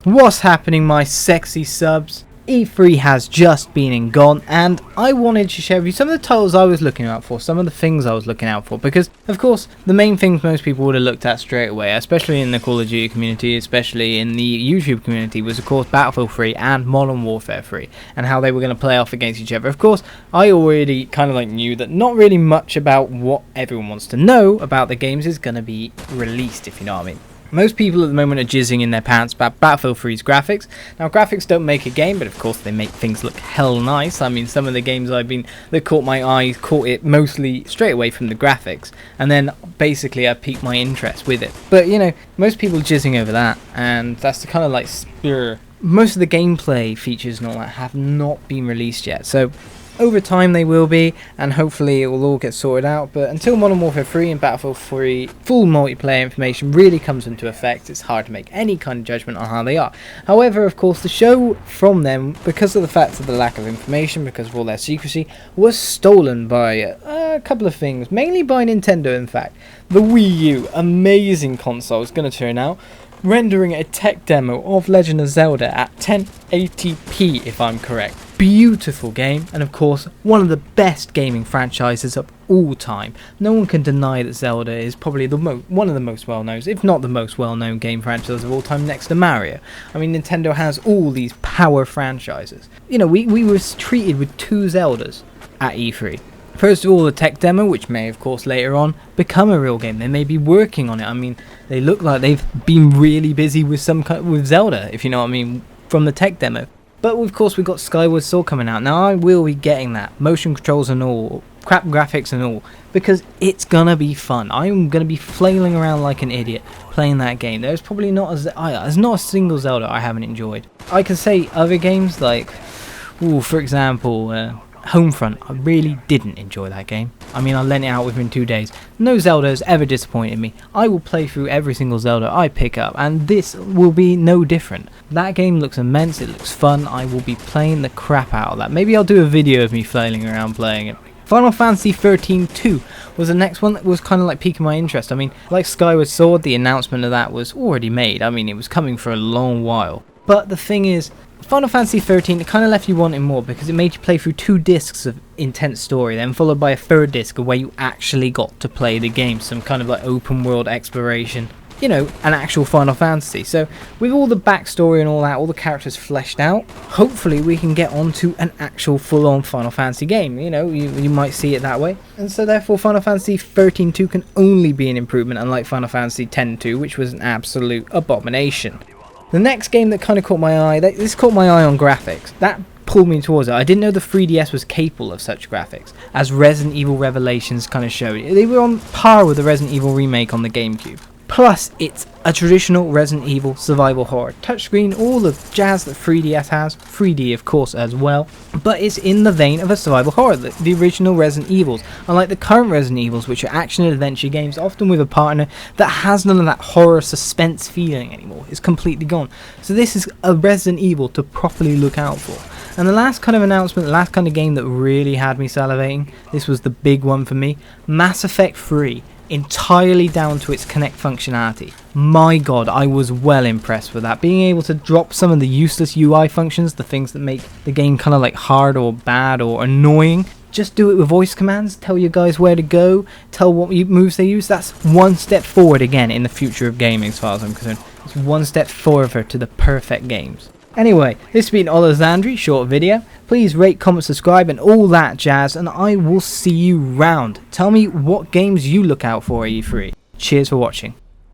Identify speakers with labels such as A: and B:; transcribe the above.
A: What's happening, my sexy subs? E3 has just been and gone, and I wanted to share with you some of the titles I was looking out for, some of the things I was looking out for, because of course the main things most people would have looked at straight away, especially in the Call of Duty community, especially in the YouTube community, was of course Battlefield 3 and Modern Warfare 3, and how they were going to play off against each other. Of course, I already kind of knew that not really much about what everyone wants to know about the games is going to be released, if you know what I mean. Most people at the moment are jizzing in their pants about Battlefield 3's graphics. Now, graphics don't make a game, but of course they make things look hell nice. I mean, some of the games that caught my eye, caught it mostly straight away from the graphics, and then basically I piqued my interest with it. But, you know, most people are jizzing over that, and that's the kind of spur. Most of the gameplay features and all that have not been released yet, so over time they will be, and hopefully it will all get sorted out. But until Modern Warfare 3 and Battlefield 3 full multiplayer information really comes into effect, it's hard to make any kind of judgment on how they are. However, of course, the show from them, because of the fact of the lack of information, because of all their secrecy, was stolen by a couple of things, mainly by Nintendo in fact. The Wii-u, amazing console, is going to turn out, rendering a tech demo of Legend of Zelda at 1080p, if I'm correct. Beautiful game, and of course one of the best gaming franchises of all time. No one can deny that Zelda is probably one of the most well-known, if not the most well-known game franchise of all time, next to Mario. I mean, Nintendo has all these power franchises. You know, we were treated with two Zeldas at E3. First of all, the tech demo, which may of course later on become a real game. They may be working on it. I mean, they look like they've been really busy with with Zelda, if you know what I mean, from the tech demo. But of course we've got Skyward Sword coming out. Now I will be getting that, motion controls and all, crap graphics and all, because it's gonna be fun. I'm gonna be flailing around like an idiot playing that game. There's probably there's not a single Zelda I haven't enjoyed. I can say other games like, for example, Homefront, I really didn't enjoy that game. I mean, I lent it out within 2 days. No Zelda has ever disappointed me. I will play through every single Zelda I pick up, and this will be no different. That game looks immense, it looks fun, I will be playing the crap out of that. Maybe I'll do a video of me flailing around playing it. Final Fantasy 13-2 was the next one that was kind of piquing my interest. I mean, like Skyward Sword, the announcement of that was already made. I mean, it was coming for a long while. But the thing is, Final Fantasy 13, it kind of left you wanting more, because it made you play through 2 discs of intense story, then followed by a 3rd disc where you actually got to play the game, some kind of open world exploration, you know, an actual Final Fantasy. So with all the backstory and all that, all the characters fleshed out, hopefully we can get onto an actual full-on Final Fantasy game. You know, you might see it that way. And so therefore Final Fantasy 13-2 can only be an improvement, unlike Final Fantasy 10-2, which was an absolute abomination. The next game that kind of caught my eye, this caught my eye on graphics. That pulled me towards it. I didn't know the 3DS was capable of such graphics, as Resident Evil Revelations kind of showed. They were on par with the Resident Evil remake on the GameCube. Plus, it's a traditional Resident Evil survival horror. Touchscreen, all the jazz that 3DS has, 3D of course as well, but it's in the vein of a survival horror, the original Resident Evils, unlike the current Resident Evils, which are action and adventure games, often with a partner that has none of that horror suspense feeling anymore. It's completely gone. So this is a Resident Evil to properly look out for. And the last kind of announcement, the last kind of game that really had me salivating, this was the big one for me, Mass Effect 3. Entirely down to its Kinect functionality. My god, I was well impressed with that. Being able to drop some of the useless UI functions, the things that make the game kind of hard or bad or annoying, just do it with voice commands, tell you guys where to go, tell what moves they use. That's one step forward again in the future of gaming as far as I'm concerned. It's one step further to the perfect games. Anyway, this has been Olizandri, short video. Please rate, comment, subscribe and all that jazz, and I will see you round. Tell me what games you look out for at E3. Cheers for watching.